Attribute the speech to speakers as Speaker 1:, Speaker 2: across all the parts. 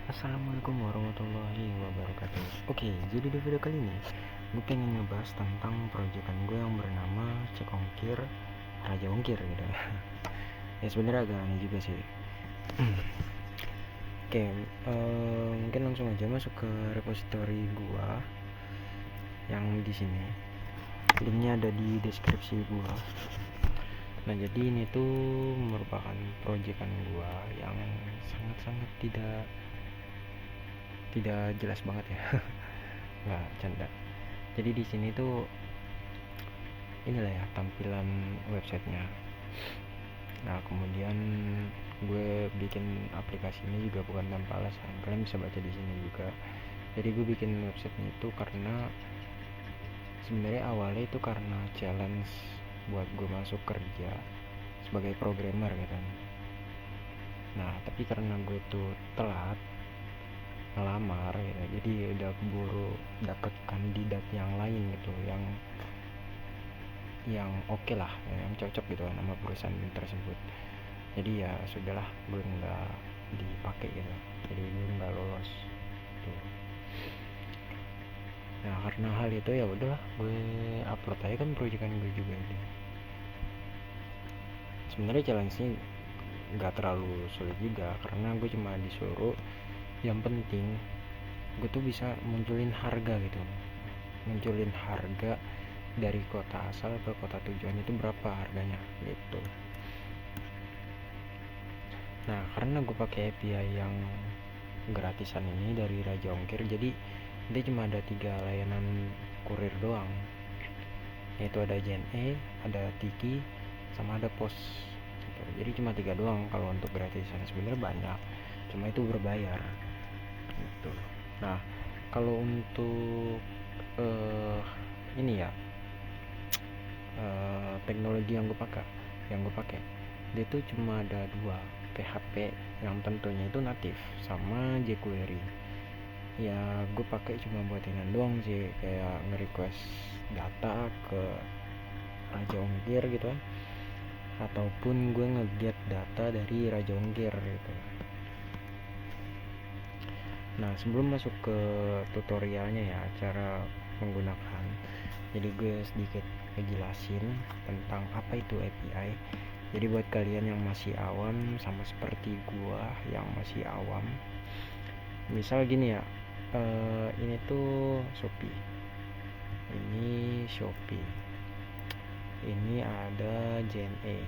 Speaker 1: Assalamualaikum warahmatullahi wabarakatuh. Oke, jadi di video kali ini gue pengen ngebahas tentang proyekan gue yang bernama Cek Ongkir Raja Ongkir gitu. Ya sebenarnya agak aneh juga sih. Oke, mungkin langsung aja masuk ke repository gue yang di sini. Linknya ada di deskripsi gue. Nah jadi ini tuh merupakan proyekan gue yang sangat-sangat tidak jelas banget ya. Nggak canda. Jadi di sini tuh inilah ya tampilan websitenya. Nah kemudian gue bikin aplikasi ini juga bukan tanpa alasan. Kalian bisa baca di sini juga. Jadi gue bikin websitenya itu karena sebenarnya awalnya itu karena challenge buat gue masuk kerja sebagai programmer gitu. Nah tapi karena gue tuh telat ngelamar gitu, jadi udah keburu dapet kandidat yang lain gitu, yang oke lah, yang cocok gitu nama perusahaan tersebut. Jadi ya sudahlah, gue nggak dipakai gitu, jadi gue nggak lolos tuh. Nah karena hal itu ya udahlah, gue upload aja kan proyekan gue juga ini. Sebenarnya challenge-nya nggak terlalu sulit juga, karena gue cuma disuruh yang penting gue tuh bisa munculin harga gitu, munculin harga dari kota asal ke kota tujuan itu berapa harganya gitu. Nah karena gue pakai API yang gratisan ini dari Raja Ongkir, jadi dia cuma ada 3 layanan kurir doang, yaitu ada JNE, ada Tiki, sama ada Pos gitu. Jadi cuma 3 doang kalau untuk gratisan. Sebenarnya banyak, cuma itu berbayar gitu. Nah kalau untuk ini ya, teknologi yang gue pakai dia tuh cuma ada 2 PHP yang tentunya itu natif sama jQuery. Ya gue pakai cuma buat ini doang sih, kayak nge-request data ke Raja Ongkir gitu kan, ataupun gue nge-get data dari Raja Ongkir gitu. Nah sebelum masuk ke tutorialnya ya, cara menggunakan, jadi gue sedikit ngejelasin tentang apa itu API. Jadi buat kalian yang masih awam, sama seperti gue yang masih awam, misal gini ya, ini tuh Shopee, ini ada JNE,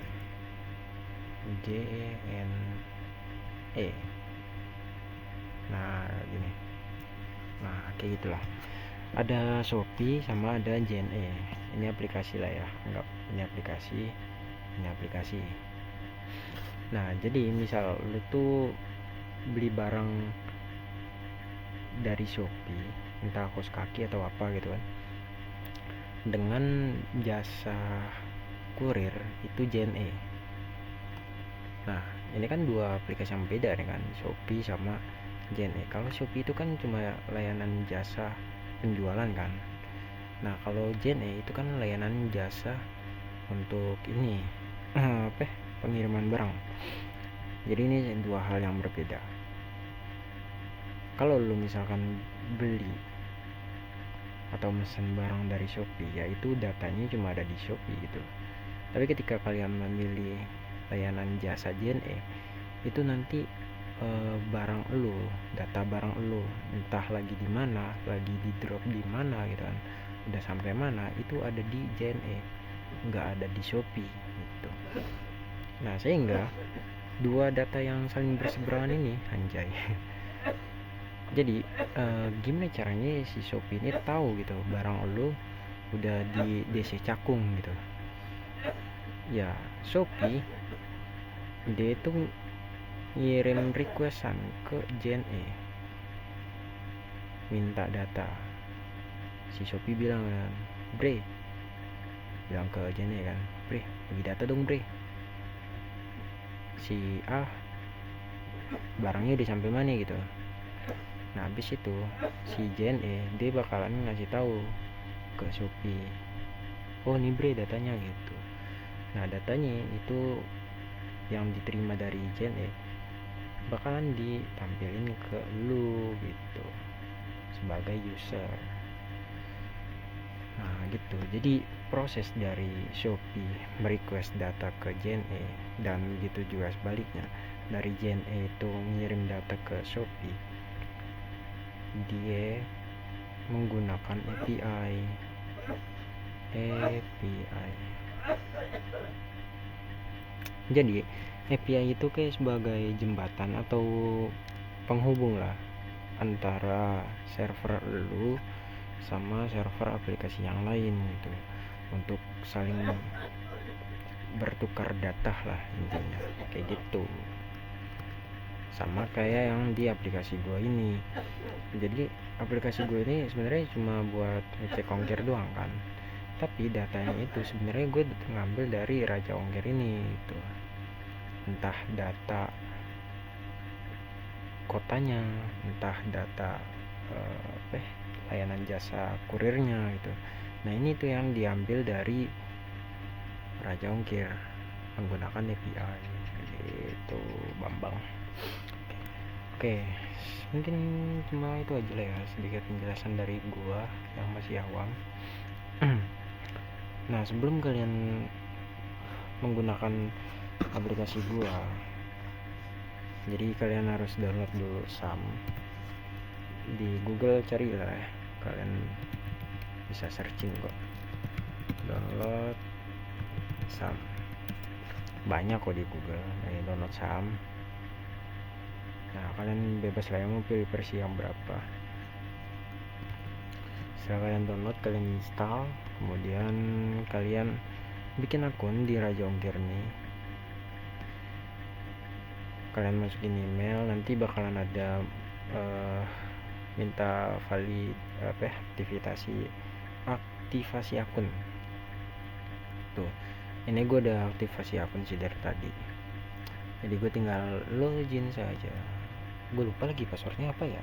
Speaker 1: nah gini, nah kayak gitulah. Ada Shopee sama ada JNE. Ini aplikasi lah ya, enggak, ini aplikasi. Nah jadi misal lu tuh beli barang dari Shopee, entah kaos kaki atau apa gitu kan, dengan jasa kurir itu JNE. Nah ini kan 2 aplikasi yang beda nih kan, Shopee sama JNE. Kalau Shopee itu kan cuma layanan jasa penjualan kan. Nah kalau JNE itu kan layanan jasa untuk ini pengiriman barang. Jadi ini 2 hal yang berbeda. Kalau lu misalkan beli atau mesen barang dari Shopee, yaitu datanya cuma ada di Shopee gitu. Tapi ketika kalian memilih layanan jasa JNE, itu nanti barang elu, data barang elu, entah lagi di mana, lagi di drop di mana gitu kan, udah sampai mana, itu ada di JNE, nggak ada di Shopee gitu. Nah sehingga 2 data yang saling berseberangan ini, anjay. Jadi gimana caranya si Shopee ini tahu gitu barang elu udah di DC Cakung gitu. Ya Shopee dia itu ngirim requestan ke JNE, minta data. Si Shopee bilang kan, bre, bilang ke JNE kan, bre bagi data dong bre, si A barangnya udah sampai mana gitu. Nah habis itu si JNE dia bakalan ngasih tahu ke Shopee, oh nih bre datanya gitu. Nah datanya itu yang diterima dari JNE bakalan ditampilin ke lu gitu sebagai user. Nah gitu, jadi proses dari Shopee merequest data ke JNE dan gitu juga sebaliknya, dari JNE itu ngirim data ke Shopee, dia menggunakan API. Jadi API itu kayak sebagai jembatan atau penghubung lah antara server lu sama server aplikasi yang lain gitu, untuk saling bertukar data lah intinya kayak gitu. Sama kayak yang di aplikasi gua ini. Jadi aplikasi gue ini sebenarnya cuma buat ngecek ongkir doang kan, tapi datanya itu sebenarnya gue ngambil dari Raja Ongkir ini gitu. Entah data kotanya, entah data layanan jasa kurirnya gitu. Nah ini tuh yang diambil dari Raja Ongkir menggunakan API gitu, Bambang. Oke, mungkin cuma itu aja lah ya, sedikit penjelasan dari gua yang masih awam. Nah sebelum kalian menggunakan aplikasi gua, jadi kalian harus download dulu SAM. Di Google carilah ya, kalian bisa searching kok, download SAM, banyak kok di Google download SAM. Nah kalian bebas lah yang mau pilih versi yang berapa. Setelah kalian download, kalian install, kemudian kalian bikin akun di Raja Ongkir nih. Kalian masukin email, nanti bakalan ada minta valid aktivasi akun. Tuh, ini gue udah aktivasi akun sih dari tadi. Jadi gue tinggal login saja. Gue lupa lagi passwordnya apa ya.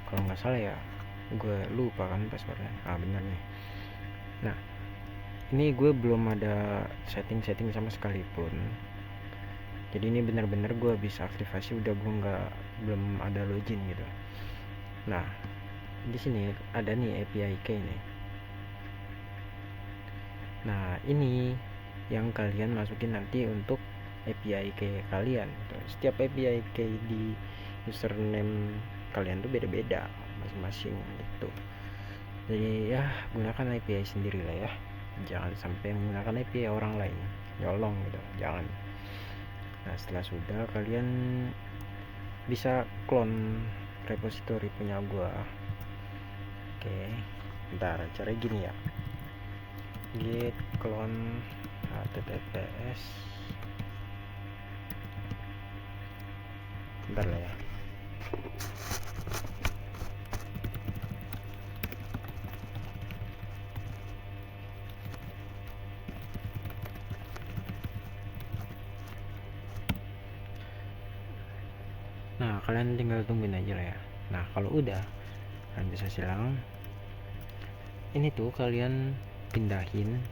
Speaker 1: Kalau nggak salah ya, gue lupa kan passwordnya. Bener nih. Nah ini gue belum ada setting sama sekalipun, jadi ini benar-benar gue bisa aktivasi, udah gue belum ada login gitu. Nah di sini ada nih API key nih. Nah ini yang kalian masukin nanti untuk API key kalian gitu. Setiap API key di username kalian tuh beda-beda masing-masing gitu. Jadi ya gunakan API sendiri lah ya, jangan sampai menggunakan API orang lain, nyolong gitu, jangan. Nah setelah sudah, kalian bisa clone repository punya gua. Oke, bentar, cara gini ya, git clone https, bentar lah ya. Nah kalian tinggal tungguin aja lah ya. Nah kalau udah, kalian bisa silang ini tuh, kalian pindahin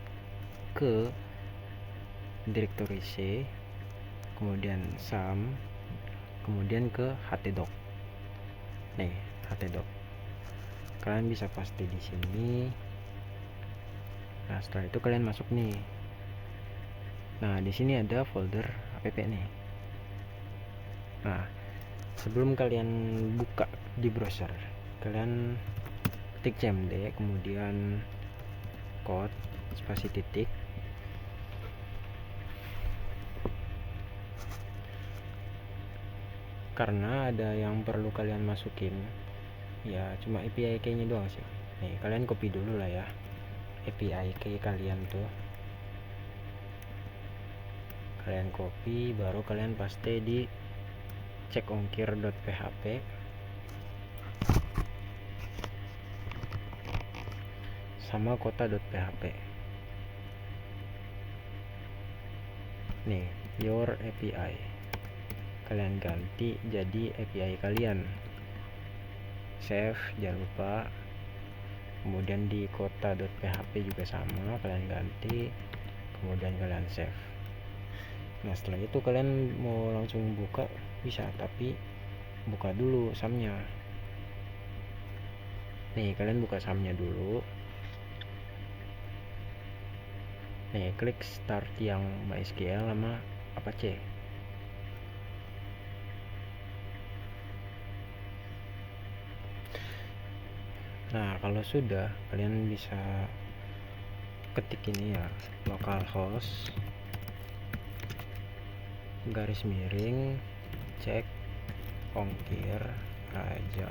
Speaker 1: ke directory C, kemudian SAM, kemudian ke htdoc. Nih htdoc, kalian bisa paste di sini. Nah setelah itu kalian masuk nih. Nah di sini ada folder app nih. Nah sebelum kalian buka di browser, kalian ketik cmd, kemudian code spasi titik, karena ada yang perlu kalian masukin ya, cuma API key nya doang sih. Nih kalian copy dulu lah ya API key kalian tuh, kalian copy, baru kalian paste di cekongkir.php sama kota.php. Nih your API, kalian ganti jadi API kalian. save, jangan lupa. Kemudian di kota.php juga sama, kalian ganti, kemudian kalian save. Nah setelah itu kalian mau langsung buka bisa, tapi buka dulu sumnya. Nih kalian buka sumnya dulu. Nih klik start yang MySQL sama Apache. Nah kalau sudah, kalian bisa ketik ini ya, localhost garis miring cek ongkir raja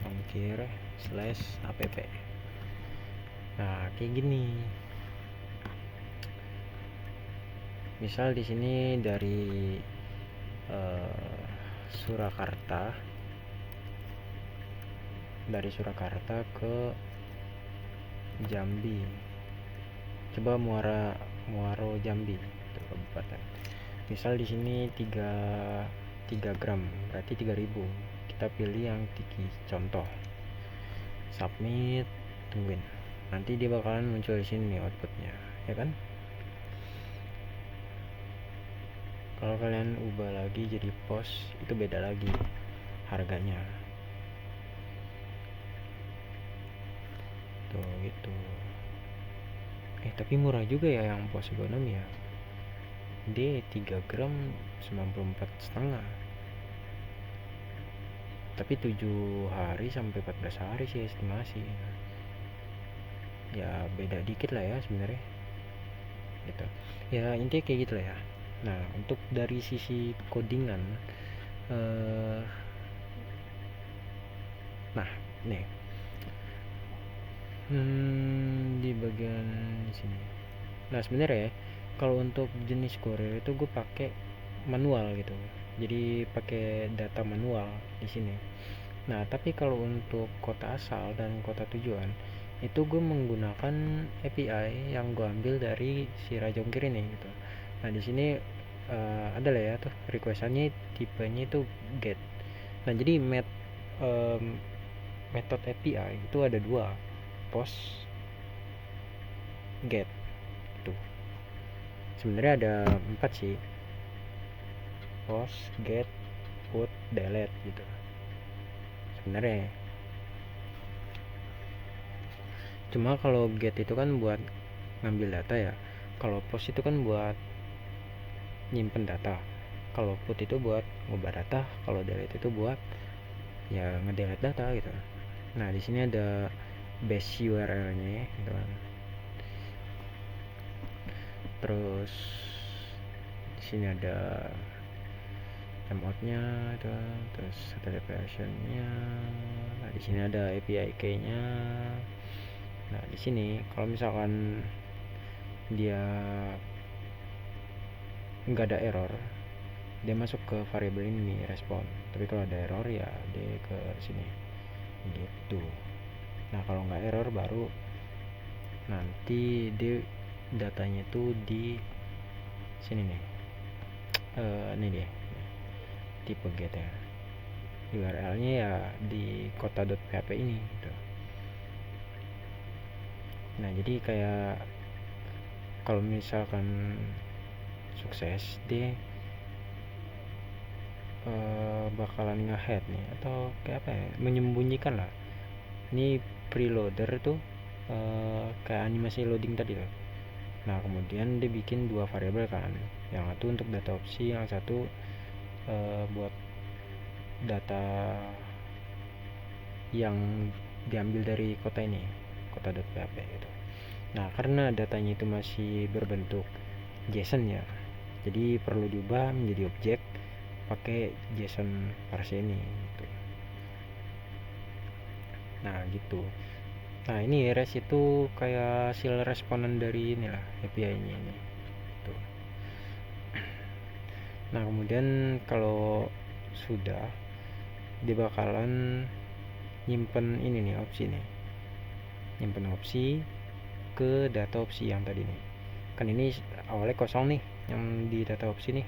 Speaker 1: ongkir /app. Nah kayak gini. Misal di sini dari Surakarta ke Jambi. Coba Muaro Jambi itu kabupaten. Misal di sini 3 gram, berarti 3000. Kita pilih yang tiki contoh. Submit, tungguin. Nanti dia bakalan muncul di sini nih outputnya, ya kan? Kalau kalian ubah lagi jadi pos, itu beda lagi harganya. Tuh gitu. Tapi murah juga ya yang pos ekonomi ya. Dia 3 gram 94,5. Tapi 7 hari sampai 14 hari sih estimasi. Ya beda dikit lah ya sebenarnya. Gitu. Ya intinya kayak gitu lah ya. Nah, untuk dari sisi codingan nah, nih. Di bagian sini. Nah, sebenarnya kalau untuk jenis courier itu gue pakai manual gitu. Jadi pakai data manual di sini. Nah, tapi kalau untuk kota asal dan kota tujuan itu gue menggunakan API yang gue ambil dari si Raja Ongkir ini gitu. Nah, di sini ada lah ya tuh requestannya tipenya itu get. Nah, jadi metode API itu ada 2, post, get. Tuh. Sebenarnya ada 4 sih. Post, get, put, delete gitu. Sebenarnya. Cuma kalau get itu kan buat ngambil data ya. Kalau post itu kan buat nyimpen data. Kalau put itu buat ngubah data. Kalau delete itu buat ya ngedelete data gitu. Nah, di sini ada base URL-nya gitu kan. Terus di sini ada timeout-nya itu, terus ada version-nya. Nah, di sini ada API key-nya. Nah, di sini kalau misalkan dia nggak ada error, dia masuk ke variabel ini respon. Tapi kalau ada error ya dia ke sini gitu. Nah, kalau nggak error baru nanti dia datanya tuh di sini nih. Ini dia tipe get ya. URL-nya ya di kota.php ini gitu. Nah, jadi kayak kalau misalkan sukses dia bakalan nge-head nih, atau kayak apa ya, menyembunyikan lah. Ini preloader tuh kayak animasi loading tadi tuh. Nah, kemudian dia bikin 2 variabel kan, yang satu untuk data opsi, yang satu buat data yang diambil dari kota ini, kota.php gitu. Nah, karena datanya itu masih berbentuk JSON ya, jadi perlu diubah menjadi objek pakai JSON parse ini gitu. Nah, gitu. Nah, ini REST itu kayak hasil responan dari inilah API-nya ini. Tuh. Nah, kemudian kalau sudah dia bakalan nyimpen ini nih, opsi nih. Nyimpen opsi ke data opsi yang tadi nih. Kan ini awalnya kosong nih yang di data opsi nih.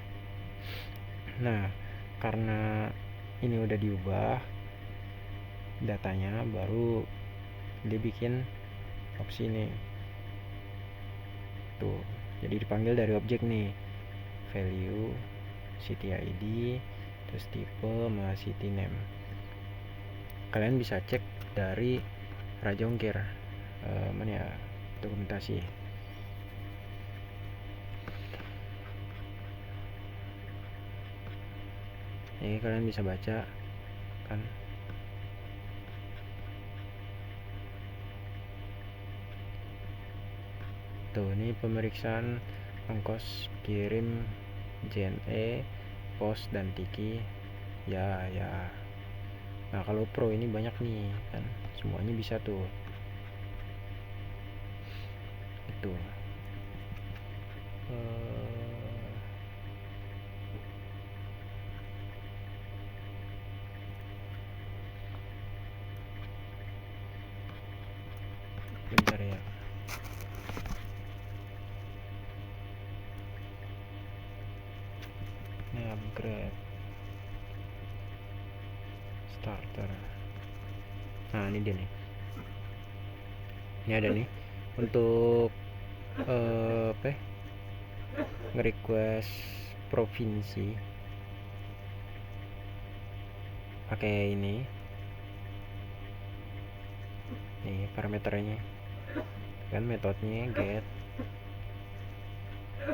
Speaker 1: Nah, karena ini udah diubah, datanya, baru dia bikin opsi nih tuh. Jadi dipanggil dari objek nih, value, city ID, terus tipe sama city name. Kalian bisa cek dari Raja Ongkir, mana ya, dokumentasi. Ini kalian bisa baca kan. Tuh, ini pemeriksaan ongkos kirim JNE, pos dan tiki. Ya. Nah, kalau pro ini banyak nih kan, semuanya bisa tuh. Itu. Bentar ya. Ini upgrade starter. Nah, ini dia nih. Ini ada nih untuk nge-request provinsi pakai ini nih parameternya kan, metodenya get.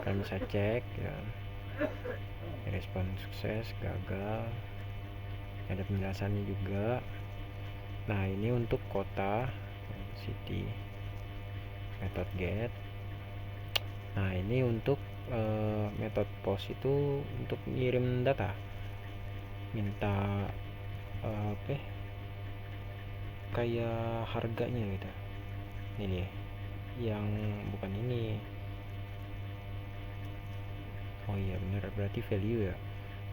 Speaker 1: Kalian bisa cek ya, respon sukses, gagal, ada penjelasannya juga. Nah, ini untuk kota city, metode get. Nah, ini untuk metode post itu untuk ngirim data, minta kayak harganya gitu. Ini dia, yang bukan ini. Oh iya bener, berarti value ya,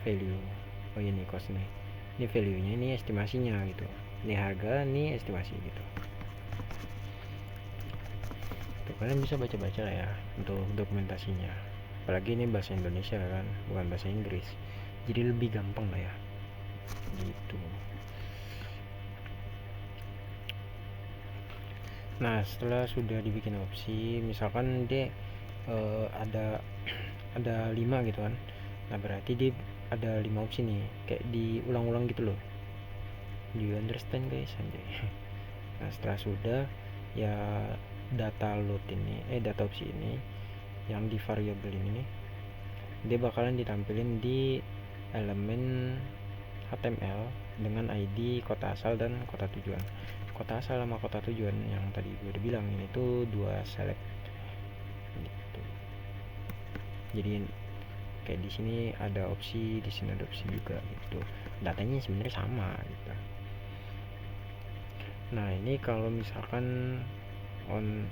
Speaker 1: value. Oh iya nih cost nih, ini value nya, ini estimasinya gitu, ini harga, ini estimasi gitu. Tuh, kalian bisa baca-baca lah ya untuk dokumentasinya, apalagi ini bahasa Indonesia kan, bukan bahasa Inggris, jadi lebih gampang lah ya gitu. Nah, setelah sudah dibikin opsi, misalkan dia ada 5 gitu kan, nah berarti dia ada 5 opsi nih, kayak diulang-ulang gitu loh. Do you understand guys? Anjay. Nah, setelah sudah ya, data load ini data opsi ini yang di variabel ini nih, dia bakalan ditampilin di elemen HTML dengan ID kota asal dan kota tujuan. Kota asal sama kota tujuan yang tadi gue udah bilang, ini tuh 2 select gitu. Jadi kayak di sini ada opsi, di sini ada opsi juga gitu. Datanya sebenarnya sama gitu. Nah, ini kalau misalkan on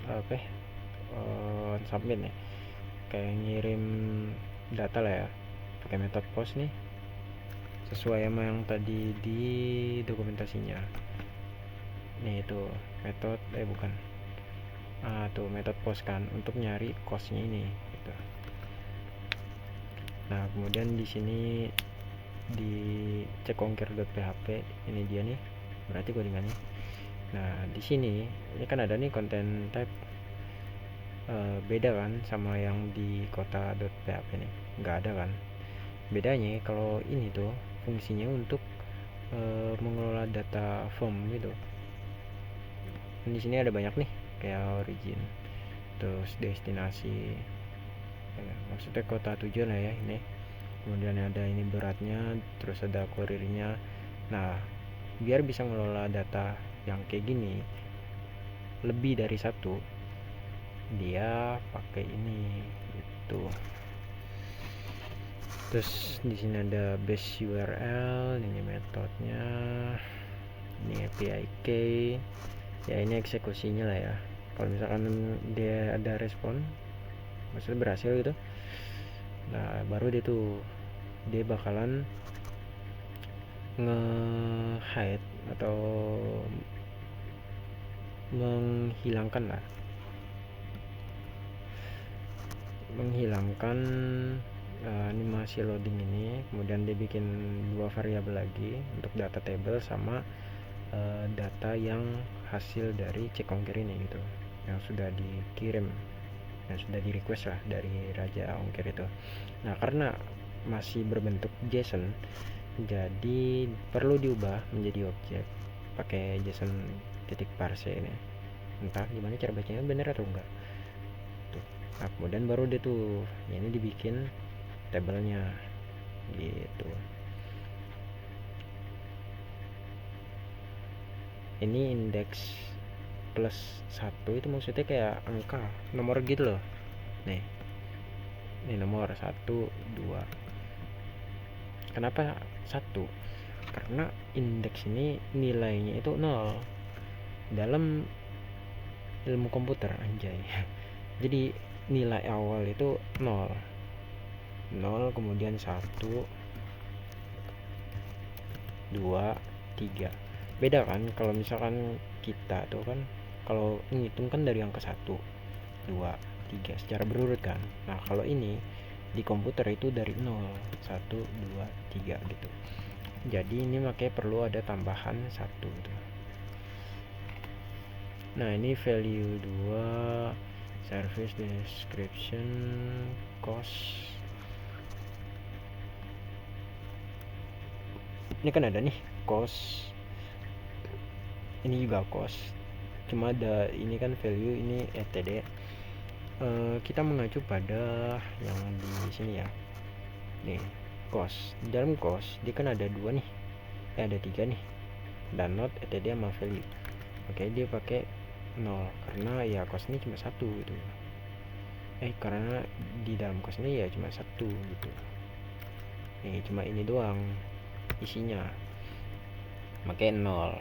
Speaker 1: submit nih, kayak ngirim data lah ya, pakai metode post nih, sesuai sama yang tadi di dokumentasinya. Nih itu metode bukan. Tuh metode post kan, untuk nyari costnya ini gitu. Nah, kemudian di sini di cekongkir.php, ini dia nih, berarti codingannya. Nah, di sini ini kan ada nih content type, beda kan sama yang di kota.php nih, nggak ada kan. Bedanya kalau ini tuh fungsinya untuk mengelola data form gitu. Dan di sini ada banyak nih, kayak origin, terus destinasi, maksudnya kota tujuan lah ya ini. Kemudian ada ini beratnya, terus ada kurirnya. Nah, biar bisa mengelola data yang kayak gini lebih dari satu, dia pakai ini gitu. Terus di sini ada base URL, ini metodenya, ini API key, ya ini eksekusinya lah ya. Kalau misalkan dia ada respon, maksudnya berhasil gitu, nah baru dia bakalan nge-hide atau menghilangkan animasi loading ini. Kemudian dia bikin 2 variabel lagi untuk data table sama data yang hasil dari cek ongkir ini gitu, yang sudah dikirim, yang sudah di request lah dari raja ongkir itu. Nah, karena masih berbentuk JSON, jadi perlu diubah menjadi objek pakai JSON titik parse ini. Entah gimana cara bacanya, bener atau enggak tuh. Nah, kemudian baru deh tuh ya, ini dibikin tabelnya gitu. Ini indeks plus 1 itu maksudnya kayak angka nomor gitu loh. Nih, ini nomor 1, 2. Kenapa 1? Karena indeks ini nilainya itu 0 dalam ilmu komputer, anjay. Jadi nilai awal itu 0, kemudian 1, 2, 3. Beda kan kalau misalkan kita tuh kan, kalau ngitung kan dari angka 1, 2, 3 secara berurut kan. Nah, kalau ini di komputer itu dari 0, 1, 2, 3 gitu. Jadi ini makanya perlu ada tambahan 1 gitu. Nah, ini value 2, service description, cost. Ini kan ada nih cost, ini juga cost, cuma ada ini kan value, ini etd. Kita mengacu pada yang di sini ya. Nih, cost. Di dalam cost dia kan ada 2 nih. Ada 3 nih. Download, etd sama value. Oke, dia pakai 0 karena ya cost ini cuma 1 gitu. Karena di dalam cost ini ya cuma 1 gitu. Nih, cuma ini doang isinya. Makanya 0.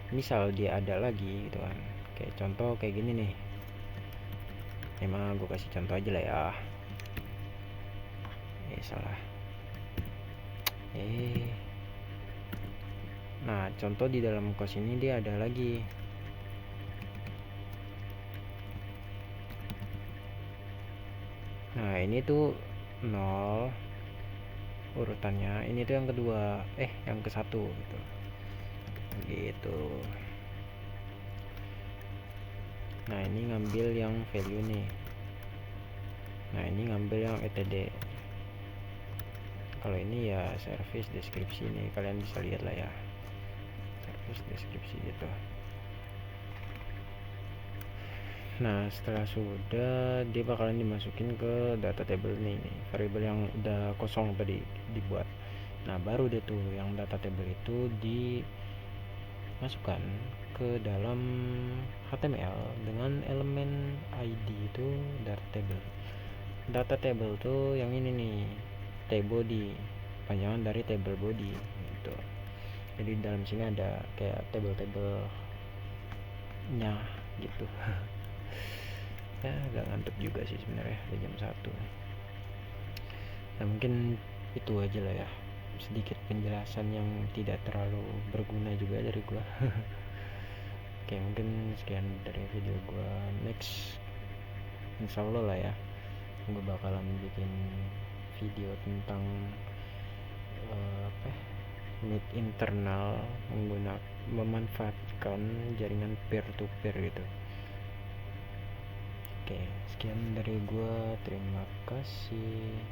Speaker 1: Misal dia ada lagi gitu kan. Kayak contoh kayak gini nih. Emang gue kasih contoh aja lah ya. Salah. Nah, contoh di dalam course ini dia ada lagi. Nah, ini tuh 0 urutannya. Ini tuh yang kedua, yang ke-1 gitu. Gitu. Nah, ini ngambil yang value nih. Nah, ini ngambil yang etd. Kalau ini ya service deskripsi nih, kalian bisa lihat lah ya. Service deskripsi gitu. Nah, setelah sudah, dia bakalan dimasukin ke data table nih, variable yang udah kosong tadi dibuat. Nah, baru deh tuh yang data table itu dimasukkan ke dalam HTML dengan elemen ID itu data table. Data table tuh yang ini nih, tbody, panjangan dari table body gitu. Jadi dalam sini ada kayak table-tablenya gitu. Ya, agak ngantuk juga sih sebenarnya di jam 1. Nah, mungkin itu aja lah ya, sedikit penjelasan yang tidak terlalu berguna juga dari gua. Oke, mungkin sekian dari video gua. Next, insyaallah lah ya, gua bakalan bikin video tentang meet internal memanfaatkan jaringan peer to peer gitu. Oke, sekian dari gua. Terima kasih.